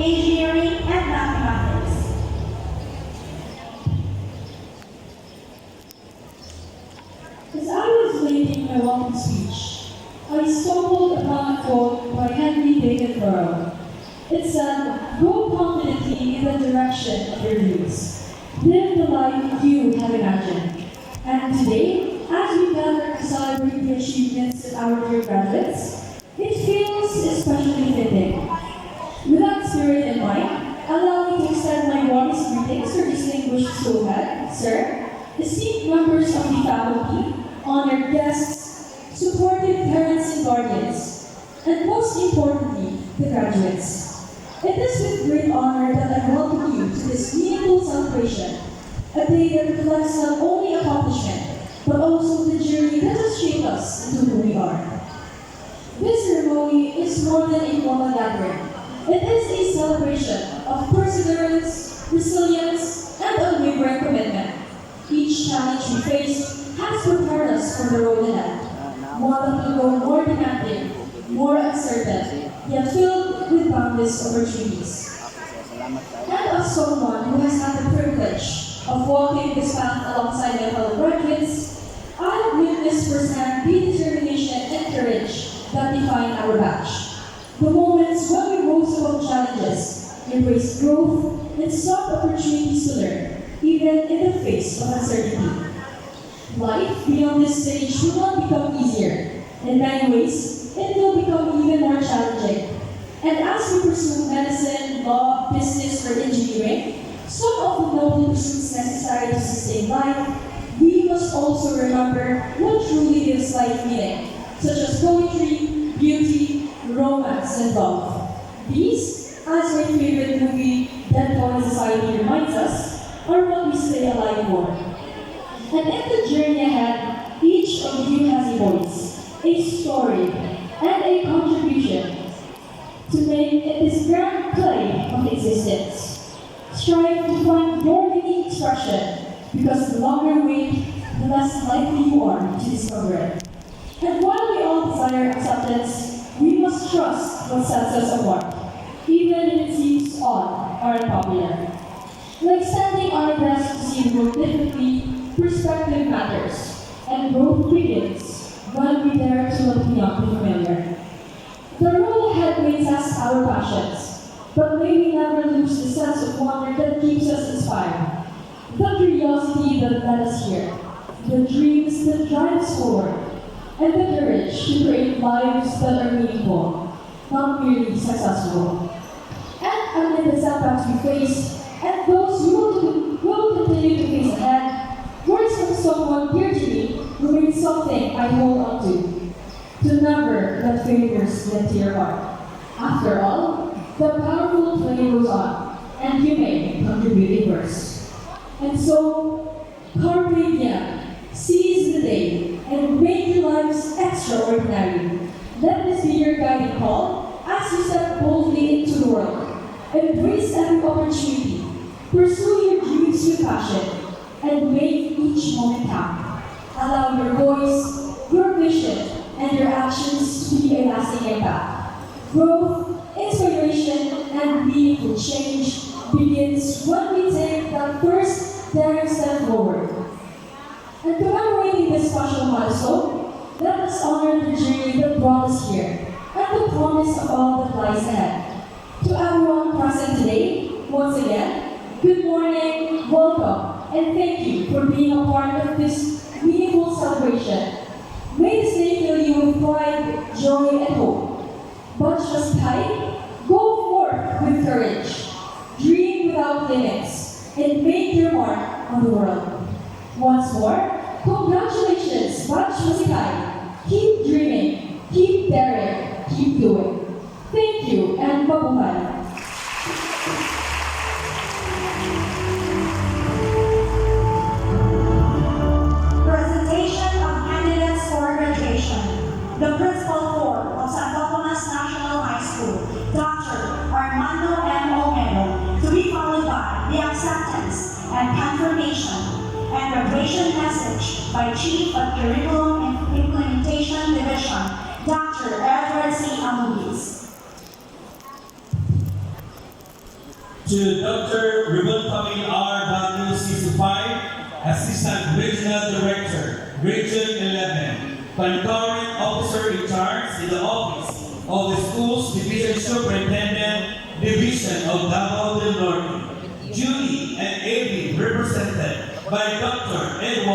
engineering, and mathematics. As I was making my welcome speech, I stumbled upon a quote by Henry David Thoreau. It said, "Go confidently in the direction of your dreams. Live the life you have imagined." And today, as we gather to celebrate the achievements of our dear graduates, it feels especially fitting. With that spirit in mind, allow me to extend my warmest greetings to distinguished school head, sir, esteemed members of the faculty, honored guests, supportive parents and guardians, and most importantly, the graduates. It is with great honor that I welcome you to this meaningful celebration, a day that reflects not only accomplishment, but also the journey that has shaped us into who we are. This ceremony is more than a formal gathering. It is a celebration of perseverance, resilience, and unwavering commitment. Each challenge we face has prepared us for the road ahead, one that will go more demanding, more uncertain, yet filled with boundless opportunities. And as someone who has had the privilege of walking this path alongside my fellow graduates, I have witnessed firsthand the determination and courage that define our batch. The moments when we rose above challenges, embraced growth, and sought opportunities to learn, even in the face of uncertainty. Life beyond this stage will not become easier. In many ways, it will become even more challenging. And as we pursue medicine, law, business, or engineering, some of the noble pursuits necessary to sustain life, we must also remember what truly gives life meaning, such as poetry, beauty, romance, and love. These, as my favorite movie, Dead Poet Society reminds us, are what we stay alive for. And in the journey ahead, each of you has a voice, a story, and a contribution to make this grand play of existence. Strive to find your unique expression, because the longer you wait, the less likely you are to discover it. And while we all desire acceptance, we must trust what sets us apart, even if it seems odd or unpopular. Like standing on a desk to see the world differently, perspective matters, and growth begins when we dare to look beyond the familiar. The road ahead may test our passions, but may we never lose the sense of wonder that keeps us inspired, the curiosity that led us here, the dreams that drive us forward, and the courage to create lives that are meaningful, not merely successful. And amid the setbacks we face, and those will continue to face ahead, words from someone dear to me remain something I hold on to. To never let failures get to your heart. After all, the powerful play goes on, and you may contribute a verse. And so, carpe diem, seize the day, and make your lives extraordinary. Let this be your guiding call as you step boldly into the world. Embrace every opportunity, pursue your dreams with passion, and make each moment count. Allow your voice, your vision, and your actions to be a lasting impact. Growth, inspiration, and meaningful change begins when we take that first daring step forward. And commemorating this special milestone, let us honor the journey that brought us here, and the promise of all that lies ahead. To everyone present today, once again, good morning, welcome, and thank you for being a part of this meaningful celebration. May this day fill you with pride, joy, and hope. But just high, go forth with courage, dream without limits, and make your mark on the world. Once more, congratulations, Batch Masikai. Keep dreaming, keep daring, keep doing. Thank you, and mabuhay. Presentation of candidates for graduation. The Principal 4 of Santo Tomas National High School, Dr. Armando M. Olmedo, to be followed by the acceptance and confirmation and graduation message by Chief of Curriculum and Implementation Division, Dr. Edward C. Amulis. To Dr. Ribbon Camille R. Value C5, Assistant Regional Director, Region 11, Concurrent Officer in Charge in the Office of the Schools Division Superintendent, Division of Davao del Norte, duly and ably represented by Dr. Edward